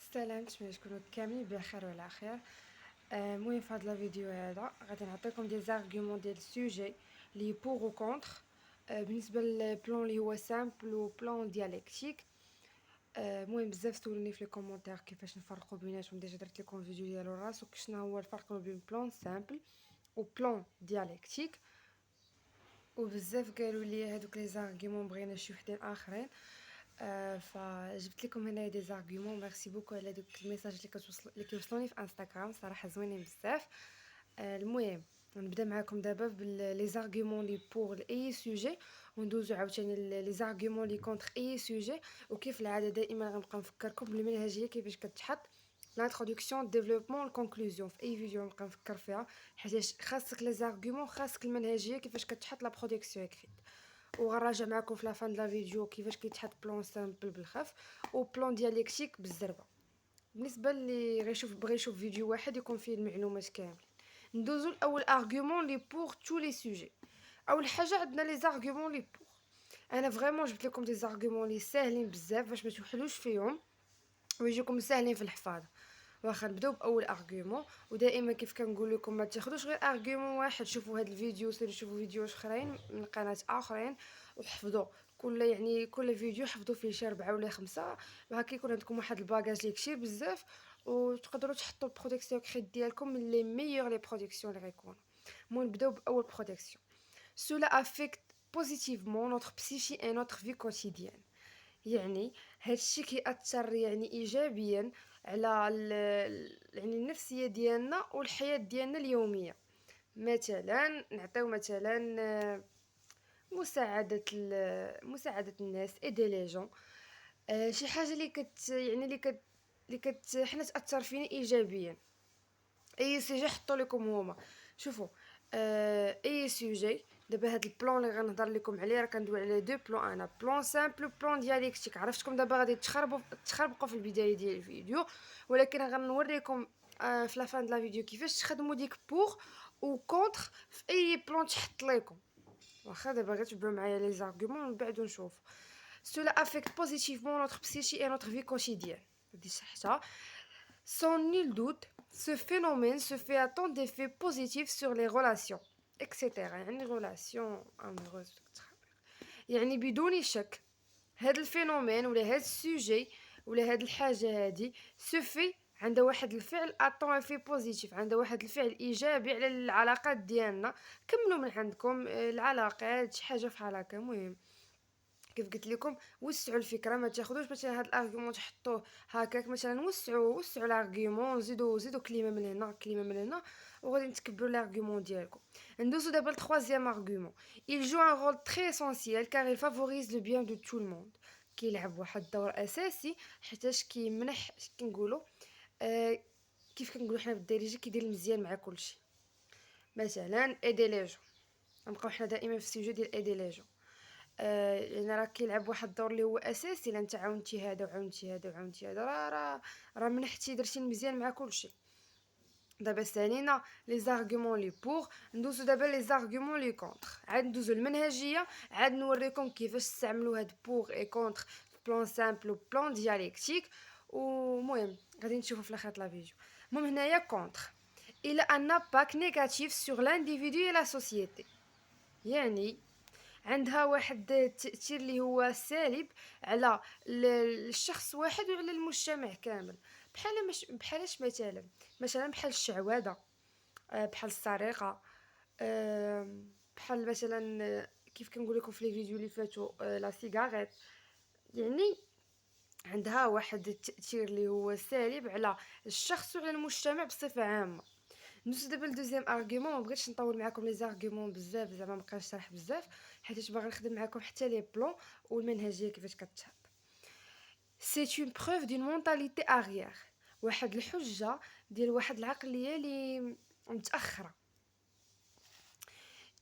السلام، نتمنى تكونوا كاملين بخير وعلى خير. المهم في هذا الفيديو هذا غادي نعطيكم دي زارغومون ديال السوجي لي بور و كونتر. بالنسبه للبلان اللي هو سامبل و بلان ديالكتيك. المهم بزاف سولوني في لي كومونتير كيفاش نفرقوا بيناتهم. ديجا درت لكم فيديو ديالو راسو شنو هو الفرق ما بين بلان سامبل و بلان ديالكتيك. وبزاف قالوا لي هذوك لي زارغومون بغينا شي وحدين اخرين. فجبت لكم هنا دي زارغومون. ميرسي بوكو على دوك الميساج اللي كيوصلوني في انستغرام، صراحه زوينين بزاف. المهم نبدا معكم دابا بلي زارغومون لي بور لاي سوجي، وندوزو عاوتاني لي زارغومون لي كونتر اي سوجي. وكيف العاده دائما غنبقى نفكركم بالمنهجيه كيفاش كتحط لانتروداكسيون ديفلوبمون الكونكلوزيون في اي فيديو نبقى نفكر فيها، حيت خاصك لي زارغومون، خاصك المنهجيه كيفاش كتحط لا برودكسيون اكريت. وغنراجع معكم في لافان د لا فيديو كيفاش كيتحط بلان سامبل بالخف وبلان ديالكتيك بالزربه. بالنسبه اللي بغى يشوف فيديو واحد يكون فيه المعلومات كاملين. ندوزو لاول ارغومون لي بور تو لي سوجي. اول حاجه عندنا لي زارغومون لي بور. انا فريمون جبت لكم دي زارغومون لي ساهلين بزاف باش ما توحلوش فيهم ويجيكم ساهلين في الحفاظه. واخا نبداو باول ارغومون. ودائما كيف كنقول لكم ما تاخذوش غير ارغومون واحد، شوفوا هذا الفيديو، سيروا شوفوا فيديوهات اخرين من قناه اخرين وحفظوا كل فيديو حفظوا فيه شي 4 ولا 5. وهكا يكون عندكم واحد الباجاج لي كثير بزاف، وتقدروا تحطوا البرودكسيون كريت ديالكم من لي ميور لي برودكسيون اللي غيكونوا. المهم نبداو باول برودكسيون. Cela affecte positivement notre psyché et notre vie quotidienne. يعني هادشي كيأثر يعني ايجابيا على يعني النفسيه ديالنا والحياه ديالنا اليوميه. مثلا نعطيو مثلا مساعده الناس، ايدي لي جون. شي حاجه اللي كت يعني اللي كت حنا تاثر فينا ايجابيا. اي سوجي حطوا لكم هما. شوفوا، اي سوجي. دابا هاد البلان اللي غنهضر لكم عليه راه كندوي على دو بلان، انا بلان سامبل بلان ديالكتيك. عرفتكم دابا غادي تخربقوا في البدايه ديال الفيديو، ولكن غنوريكم في لافان د لا فيديو كيفاش تخدموا ديك بور و كونتر في اي بلان تحط لكم. واخا دابا غير تبعوا معايا لي زارغومون من بعد ونشوف. Cela affecte positivement notre psyché et notre vie quotidienne. دي صحتها. Sans nul doute, ce phénomène se fait à tant d'effets positifs sur les relations, etc. يعني relations amoureuses. يعني بدون شك هذا الفينومين ولا هذا السوجي ولا هذه الحاجة هذه سوفي عندها واحد الفعل اتون في بوزيتيف، عندها واحد الفعل ايجابي على العلاقات ديالنا. كملوا من عندكم العلاقات شي حاجه في هكا. المهم كيف قلت لكم وسعوا الفكره، ما تاخذوش مثلا هاد الارغيومون تحطوه هكاك. مثلا وسعوا الارغيومون، زيدوا كلمه من هنا كلمه من هنا وغادي نتكبروا الارغيومون ديالكم. ندوزو دابا للترويزيام ارغيومون. il joue un rôle très essentiel car il favorise le bien de tout le monde. كيلعب واحد الدور اساسي حيتاش كيمنح كنقولوا كيف كنقولوا حنا بالدارجه كيدير المزيان مع كلشي. مثلا ايدي لي جو، نبقاو حنا دائما في السوجي ديال ايدي لي جو. يعني راه كيلعب واحد الدور اللي هو اساسي. الا انت عاونتي هذا وعاونتي هذا وعاونتي هذا راه منحتي درتي المزيان مع كلشي. دابا سالينا لي زارغومون لي بور، ندوزو دابا لي زارغومون لي كونتر. عاد ندوزو المنهجيه، عاد نوريكم كيفاش تستعملوا هاد بور اي كونتر في بلان سامبل و بلان ديالكتيك. ومهم غادي نشوفوا في الاخر لا فيديو. المهم هنايا كونتر il a un impact négatif sur l'individu et la société. يعني عندها واحد التأثير اللي هو سالب على الشخص واحد وعلى المجتمع كامل. بحالاش مثلا بحال الشعوذة، بحال السرقة، بحال مثلا كيف كنقول لكم في لي فيديو اللي فاتوا لا سيجاريت. يعني عندها واحد التأثير اللي هو سالب على الشخص وعلى المجتمع بصفة عامة. ندوزو دابا لدوزيام ارغيومون. ما بغيتش نطول معكم لي زارغيومون بزاف، زعما ما بقاش شرح بزاف حيت باغي نخدم معكم حتى لي بلون والمنهجيه كيفاش كتحط. سي اون بروف دون مونتاليتي اريير، واحد الحجه ديال واحد العقليه اللي متاخره.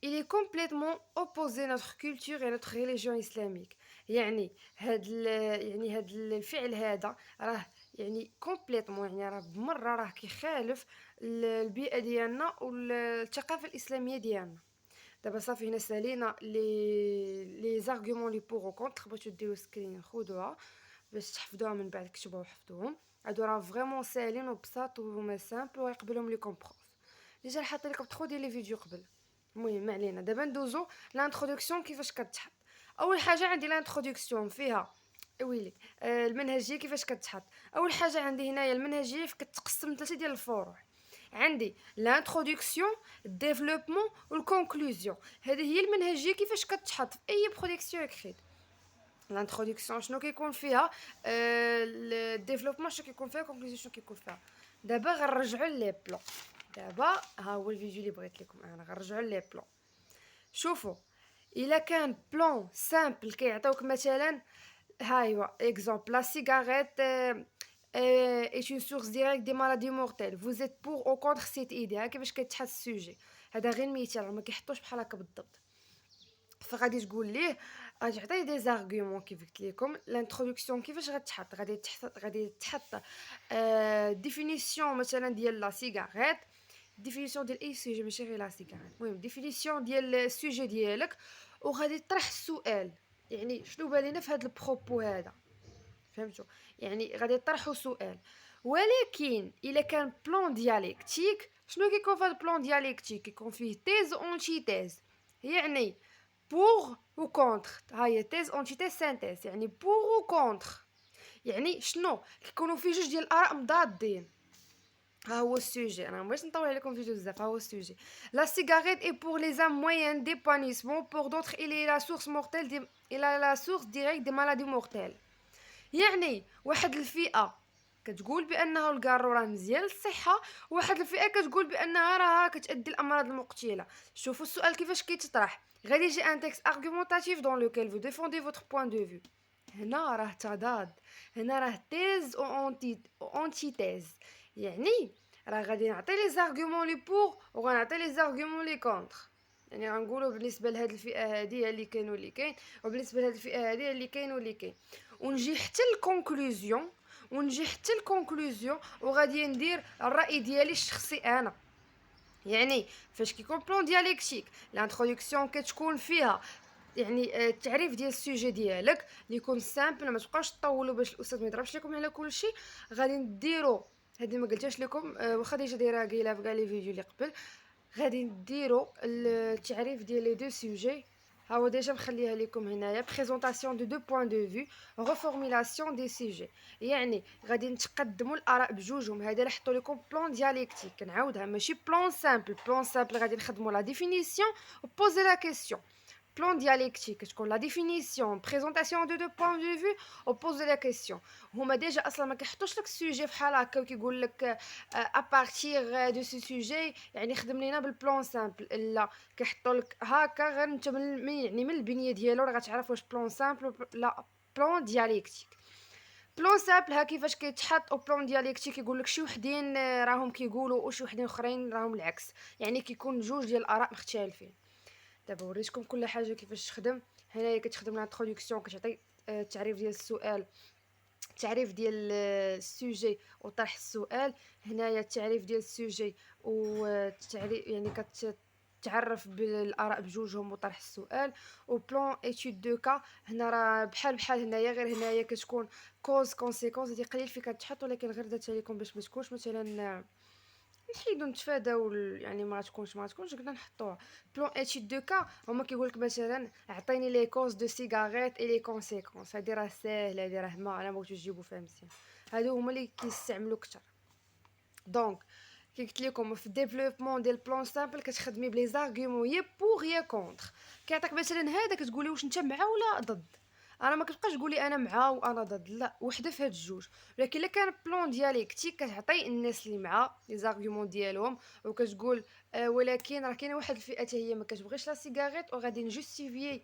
il est complètement opposé à notre culture et notre religion islamique. يعني هاد الفعل هذا راه يعني كومبليتمون، يعني راه بمره راه كيخالف البيئه ديالنا والثقافه الاسلاميه ديالنا. دابا صافي هنا سالينا لي زارغومون لي بور و كونتر. بغيتو ديروا سكرين خذوها باش تحفظوها من بعد كتبوها وحفظوهم. هادو راه فريمون ساهلين وبساط وهما سامبل ويقبلهم ليكم بروف. ديجا حاطه لكم 3 ديال لي فيديو قبل. المهم ما علينا، دابا ندوزو لانتروداكسيون كيفاش كتحط. اول حاجه عندي لانتروداكسيون فيها ويلي المنهجيه كيفاش كتحط. اول حاجه عندي هنايا المنهجيه كتقسم ثلاثه ديال الفروع. عندي لانتروداكسيون، الديفلوبمون والكونكلوزيون. هذه هي المنهجيه كيفاش كتحط في اي برودكسيون اكريت. لانتروداكسيون شنو كيكون فيها، الديفلوبمون شنو كيكون فيها، الكونكلوزيون شنو كيكون فيها. دابا غنرجعوا لي بلون. دابا ها هو الفيديو اللي بغيت لكم انا، غنرجعوا لي بلون. شوفوا الا كان بلون سامبل كيعطيوك مثلا هايوا اكزومبل لا سيغاريت est une source directe des maladies mortelles. Vous êtes pour ou contre cette idée؟ ها كيفاش كيتحط السوجي. هذا غير مثال، ما كيحطوش بحال هكا بالضبط. فغادي تقول ليه، غادي تعطيه دي زارغومون كيف قلت لكم. الانتروداكسيون كيفاش غتحط، غادي تحط ديفينيسيون مثلا ديال لا سيغاريت، ديفينيسيون ديال اي سوجي ماشي غير لا سيغاريت، المهم ديفينيسيون ديال السوجي ديالك، وغادي تطرح السؤال يعني شنو بالينا في هذا البروبو هذا. فهمتوا؟ يعني غادي يطرحوا سؤال. ولكن الا كان بلان دياليكتيك، شنو كيكون في هذا البلان دياليكتيك؟ كيكون فيه تيز اونتي تيز، يعني بور و كونتر. ها هي تيز اونتي تيز سانتيز، يعني بور و كونتر. يعني شنو كيكونوا فيه جوج ديال الاراء مضادين. ها هو السوجي، انا مبغيتش نطول عليكم فيديو بزاف. ها هو السوجي. لا سيغاريت اي بور لي زام موين ديبانيسمون، بور دوطخ الي لا سورس مورتيل دي الى لا سورس ديريكت دي مالادي مورتيل. يعني واحد الفئه كتقول بانه الكارو راه مزيان للصحه، وواحد الفئه كتقول بانها راه كتؤدي الامراض المقتله. شوفوا السؤال كيفاش كيتطرح. غادي يجي ان تكست ارغومونطاتيف دون لوكيل فو ديفوندي فوتر بوين دو فيو. هنا راه تضاد، هنا راه تيز او اونتي تيز. يعني راه غادي نعطي لي زارغومون لي بور وغنعطي لي زارغومون لي كونتر. يعني غنقولوا بالنسبه لهاد الفئه هذه اللي كاين واللي كاين، وبالنسبه لهاد الفئه هذه اللي كاين واللي كاين. ونجي حتى الكونكلوزيون وغادي ندير الراي ديالي الشخصي انا. يعني فاش كيكون بلون دياليكتيك، الانتروداكسيون كتكون فيها يعني التعريف ديال السوجي ديالك اللي يكون سامبل، ما تبقاوش تطولوا باش الاستاذ ما يضربش لكم على كل شيء. غادي نديروا هذه ما قلتهاش لكم، واخا ديجا دايره قايله في كاع لي فيديو اللي قبل. غادي نديروا التعريف ديال لي دو سوجي. ها هو ديجا مخليها لكم هنايا، بريزونطاسيون دو دو بوين دو فيو، ريفورميلاسيون دي سوجي. يعني غادي نتقدموا الاراء بجوجهم. هذا اللي حطوا لكم بلان دياليكتيك، كنعاودها ماشي بلان سامبل. بلان سامبل غادي نخدموا لا ديفينيسيون وبوزي لا كيسيون. بلان دياليكتيك كتكون لا ديفينيسيون، بريزونطاسيون دو بوين دو فيو وبوزي لا كيسيون. هما ديجا اصلا ما كيحطوش لك السوجي بحال هكا وكيقول لك ابارتيغ دو سو سوجي يعني خدم لينا بالبلان سامبل. لا، كيحطوا لك هكا غير انت يعني من البنيه ديالو راه غتعرف واش بلان سامبل لا بلان دياليكتيك. بلان سامبل ها كيفاش كيتحط، او بلان دياليكتيك كيقول لك شي وحدين راهم كيقولوا وشي وحدين اخرين راهم العكس. يعني كيكون جوج ديال الاراء مختلفين. دابا وريتكم كل حاجه كيفاش تخدم. هنايا كتخدم لانتروداكسيون، كتعطي التعريف ديال السؤال، التعريف ديال السوجي وطرح السؤال. هنايا التعريف ديال السوجي والتعريف يعني كتعرف بالاراء بجوجهم وطرح السؤال. وبلان ايتود دو كا هنا راه بحال هنايا، غير هنايا كتكون كوز كونسيكونس. هادي قليل فين كتحط، ولكن غير درتها لكم باش ما تكونش مثلا نحيدو نتفاداو يعني ما تكونش قدنا نحطوها. بلون ايتود دو كا هما كيقولك مثلا اعطيني لي كوز دو سيغاريت اي لي كونسيكونس. هادي راه ساهله، هادي راه ما بغيتوش تجيبو فيها مزيان. هادو هما اللي كيستعملوا كتر. دونك كي قلت لكم في الديفلوبمون ديال بلان سامبل كتخدمي بلي زارغومون يا بور يا كونتر. كيعطيك مثلا هذا كتقولي واش انت مع ولا ضد. انا ما كتبقاش تقولي انا مع وانا ضد، لا، وحده في هاد الجوج. ولكن الا كان بلان دياليكتيك كتعطي الناس اللي مع لي زارغومون ديالهم وكتقول ولكن راه كاينه واحد الفئه حتى هي ما كتبغيش لا سيغاريت وغادي نجوستيفيي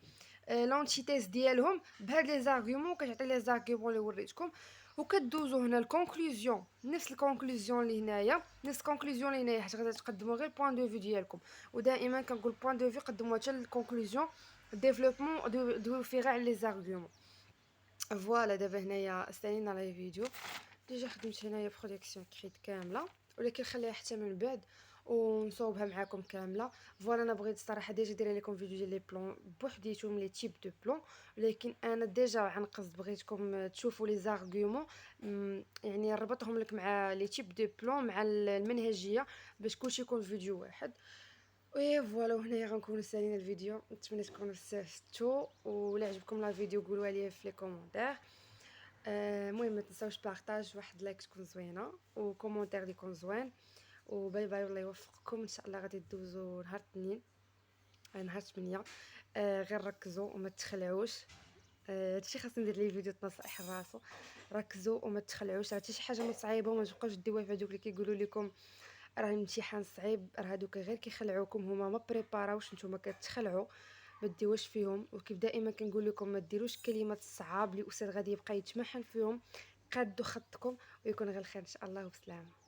لونتيتيز ديالهم بهاد لي زارغومون. كتعطي لي زارغومون اللي وريتكم وكدوزو هنا الكونكلوزيون. نفس الكونكلوزيون اللي هنايا حيت غادي تقدموا غير بوين دو في ديالكم. ودائما كنقول بوين دو في قدموها حتى الكونكلوزيون. ديفلوبمون دو في غير لي زارغومون. فوالا دابا هنايا استنينا على فيديو. ديجا خدمت هنايا برودكسيون كريت كامله، ولكن خليها حتى من بعد ونصوبها معاكم كامله. فوالا انا بغيت الصراحه ديجا ندير لكم فيديو ديال لي بلون بوحديتهم، لي تيب دو بلون، ولكن انا ديجا عن قصد بغيتكم تشوفوا لي زارغومون، يعني نربطهم لك مع لي تيب دو بلون مع المنهجيه باش كلشي يكون فيديو واحد. وي فوالا، وهنايا غنكونوا سالينا الفيديو. نتمنى تكونوا استفدتوا، ولا عجبكم لا فيديو قولوا لي في لي كومونتير. المهم ما تنساوش بارطاج، واحد لايك تكون زوينه، وكومونتير اللي يكون زوين. وباي باي، والله يوفقكم. ان شاء الله غادي تدوزوا نهار الاثنين، نهار 8. غير ركزوا وما تخلعوش. هادشي خاص ندير ليه فيديو نصائح راسو. ركزوا وما تخلعوش، راه حتى شي حاجه ما صعيبه وما تبقاوش ديوها في هذوك اللي كيقولوا لكم راه الامتحان صعيب. راه هادوك غير كيخلعوكم، هما ما بريباراوش، نتوما كتخلعوا. ما ديوش فيهم. وكيف دائما كنقول لكم ما ديروش كلمات الصعاب اللي الاستاذ غادي يبقى يتمحن فيهم. قادوا خطكم ويكون غير الخير ان شاء الله، وبسلامه.